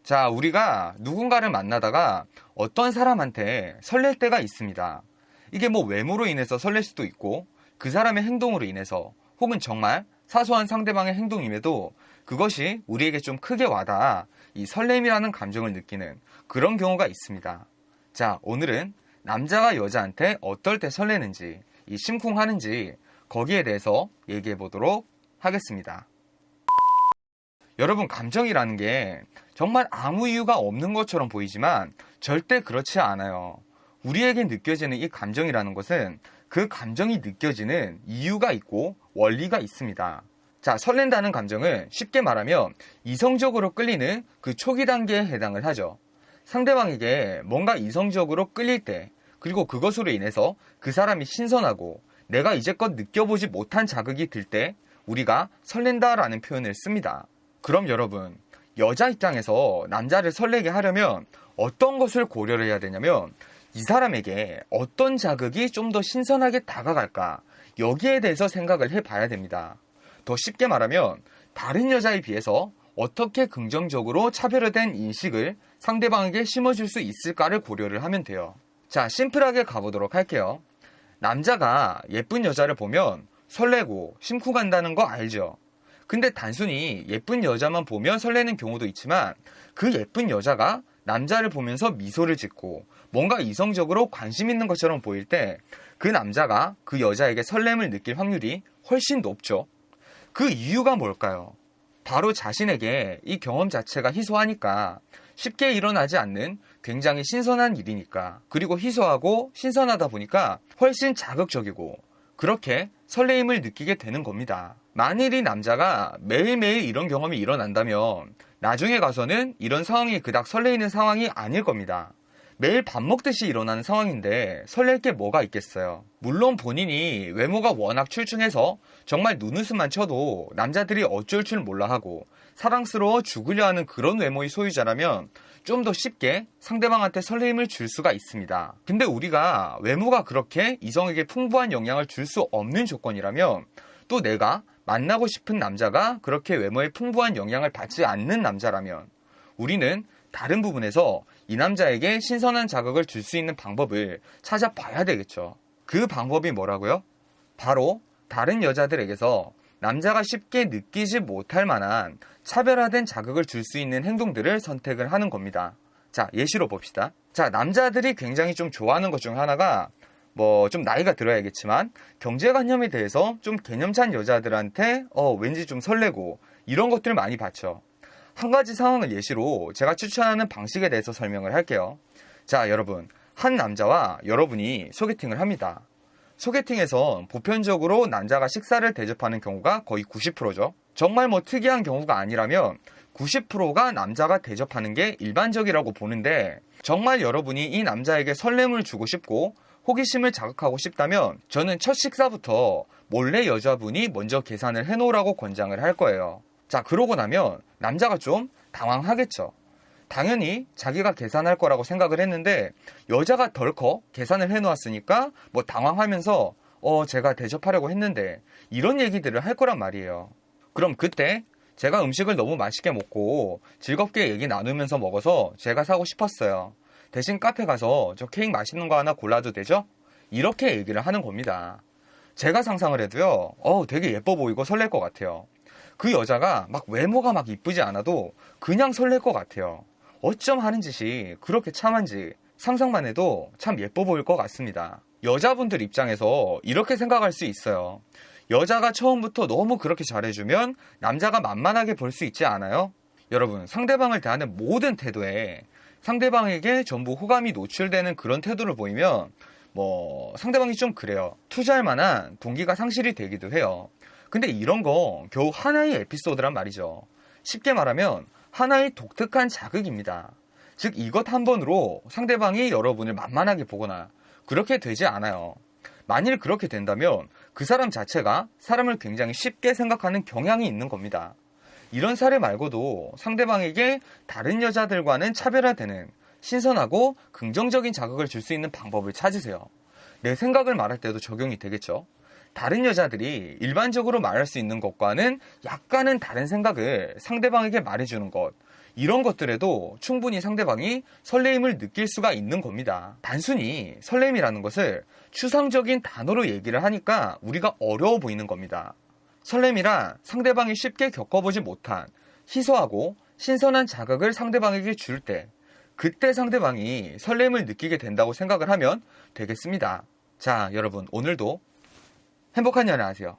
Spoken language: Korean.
자, 우리가 누군가를 만나다가 어떤 사람한테 설렐 때가 있습니다. 이게 뭐 외모로 인해서 설렐 수도 있고 그 사람의 행동으로 인해서 혹은 정말 사소한 상대방의 행동임에도 그것이 우리에게 좀 크게 와닿아 이 설렘이라는 감정을 느끼는 그런 경우가 있습니다. 자, 오늘은 남자가 여자한테 어떨 때 설레는지, 이 심쿵하는지 거기에 대해서 얘기해 보도록 하겠습니다. 여러분, 감정이라는 게 정말 아무 이유가 없는 것처럼 보이지만 절대 그렇지 않아요. 우리에게 느껴지는 이 감정이라는 것은 그 감정이 느껴지는 이유가 있고 원리가 있습니다. 자, 설렌다는 감정은 쉽게 말하면 이성적으로 끌리는 그 초기 단계에 해당을 하죠. 상대방에게 뭔가 이성적으로 끌릴 때, 그리고 그것으로 인해서 그 사람이 신선하고 내가 이제껏 느껴보지 못한 자극이 들 때 우리가 설렌다라는 표현을 씁니다. 그럼 여러분, 여자 입장에서 남자를 설레게 하려면 어떤 것을 고려를 해야 되냐면 이 사람에게 어떤 자극이 좀 더 신선하게 다가갈까, 여기에 대해서 생각을 해봐야 됩니다. 더 쉽게 말하면 다른 여자에 비해서 어떻게 긍정적으로 차별화된 인식을 상대방에게 심어줄 수 있을까를 고려를 하면 돼요. 자, 심플하게 가보도록 할게요. 남자가 예쁜 여자를 보면 설레고 심쿵한다는 거 알죠? 근데 단순히 예쁜 여자만 보면 설레는 경우도 있지만 그 예쁜 여자가 남자를 보면서 미소를 짓고 뭔가 이성적으로 관심 있는 것처럼 보일 때 그 남자가 그 여자에게 설렘을 느낄 확률이 훨씬 높죠. 그 이유가 뭘까요? 바로 자신에게 이 경험 자체가 희소하니까, 쉽게 일어나지 않는 굉장히 신선한 일이니까, 그리고 희소하고 신선하다 보니까 훨씬 자극적이고 그렇게 설레임을 느끼게 되는 겁니다. 만일 이 남자가 매일매일 이런 경험이 일어난다면 나중에 가서는 이런 상황이 그닥 설레이는 상황이 아닐 겁니다. 매일 밥 먹듯이 일어나는 상황인데 설렐 게 뭐가 있겠어요. 물론 본인이 외모가 워낙 출중해서 정말 눈웃음만 쳐도 남자들이 어쩔 줄 몰라 하고 사랑스러워 죽으려 하는 그런 외모의 소유자라면 좀 더 쉽게 상대방한테 설레임을 줄 수가 있습니다. 근데 우리가 외모가 그렇게 이성에게 풍부한 영향을 줄 수 없는 조건이라면, 또 내가 만나고 싶은 남자가 그렇게 외모에 풍부한 영향을 받지 않는 남자라면 우리는 다른 부분에서 이 남자에게 신선한 자극을 줄 수 있는 방법을 찾아봐야 되겠죠. 그 방법이 뭐라고요? 바로 다른 여자들에게서 남자가 쉽게 느끼지 못할 만한 차별화된 자극을 줄 수 있는 행동들을 선택을 하는 겁니다. 자, 예시로 봅시다. 자, 남자들이 굉장히 좀 좋아하는 것 중 하나가 좀 나이가 들어야겠지만 경제관념에 대해서 좀 개념찬 여자들한테 왠지 좀 설레고 이런 것들을 많이 봤죠. 한 가지 상황을 예시로 제가 추천하는 방식에 대해서 설명을 할게요. 자, 여러분, 한 남자와 여러분이 소개팅을 합니다. 소개팅에선 보편적으로 남자가 식사를 대접하는 경우가 거의 90%죠. 정말 특이한 경우가 아니라면 90%가 남자가 대접하는 게 일반적이라고 보는데, 정말 여러분이 이 남자에게 설렘을 주고 싶고 호기심을 자극하고 싶다면 저는 첫 식사부터 몰래 여자분이 먼저 계산을 해놓으라고 권장을 할 거예요. 자, 그러고 나면 남자가 좀 당황하겠죠. 당연히 자기가 계산할 거라고 생각을 했는데 여자가 덜컥 계산을 해놓았으니까 당황하면서 제가 대접하려고 했는데 이런 얘기들을 할 거란 말이에요. 그럼 그때 제가 음식을 너무 맛있게 먹고 즐겁게 얘기 나누면서 먹어서 제가 사고 싶었어요. 대신 카페 가서 저 케이크 맛있는 거 하나 골라도 되죠? 이렇게 얘기를 하는 겁니다. 제가 상상을 해도요, 되게 예뻐 보이고 설렐 것 같아요. 그 여자가 외모가 이쁘지 않아도 그냥 설렐 것 같아요. 어쩜 하는 짓이 그렇게 참한지 상상만 해도 참 예뻐 보일 것 같습니다. 여자분들 입장에서 이렇게 생각할 수 있어요. 여자가 처음부터 너무 그렇게 잘해주면 남자가 만만하게 볼 수 있지 않아요? 여러분, 상대방을 대하는 모든 태도에 상대방에게 전부 호감이 노출되는 그런 태도를 보이면 상대방이 좀 그래요. 투자할 만한 동기가 상실이 되기도 해요. 근데 이런 거 겨우 하나의 에피소드란 말이죠. 쉽게 말하면 하나의 독특한 자극입니다. 즉, 이것 한 번으로 상대방이 여러분을 만만하게 보거나 그렇게 되지 않아요. 만일 그렇게 된다면 그 사람 자체가 사람을 굉장히 쉽게 생각하는 경향이 있는 겁니다. 이런 사례 말고도 상대방에게 다른 여자들과는 차별화되는 신선하고 긍정적인 자극을 줄 수 있는 방법을 찾으세요. 내 생각을 말할 때도 적용이 되겠죠. 다른 여자들이 일반적으로 말할 수 있는 것과는 약간은 다른 생각을 상대방에게 말해주는 것, 이런 것들에도 충분히 상대방이 설레임을 느낄 수가 있는 겁니다. 단순히 설렘이라는 것을 추상적인 단어로 얘기를 하니까 우리가 어려워 보이는 겁니다. 설렘이란 상대방이 쉽게 겪어보지 못한 희소하고 신선한 자극을 상대방에게 줄 때, 그때 상대방이 설렘을 느끼게 된다고 생각을 하면 되겠습니다. 자, 여러분, 오늘도 행복한 연애 하세요.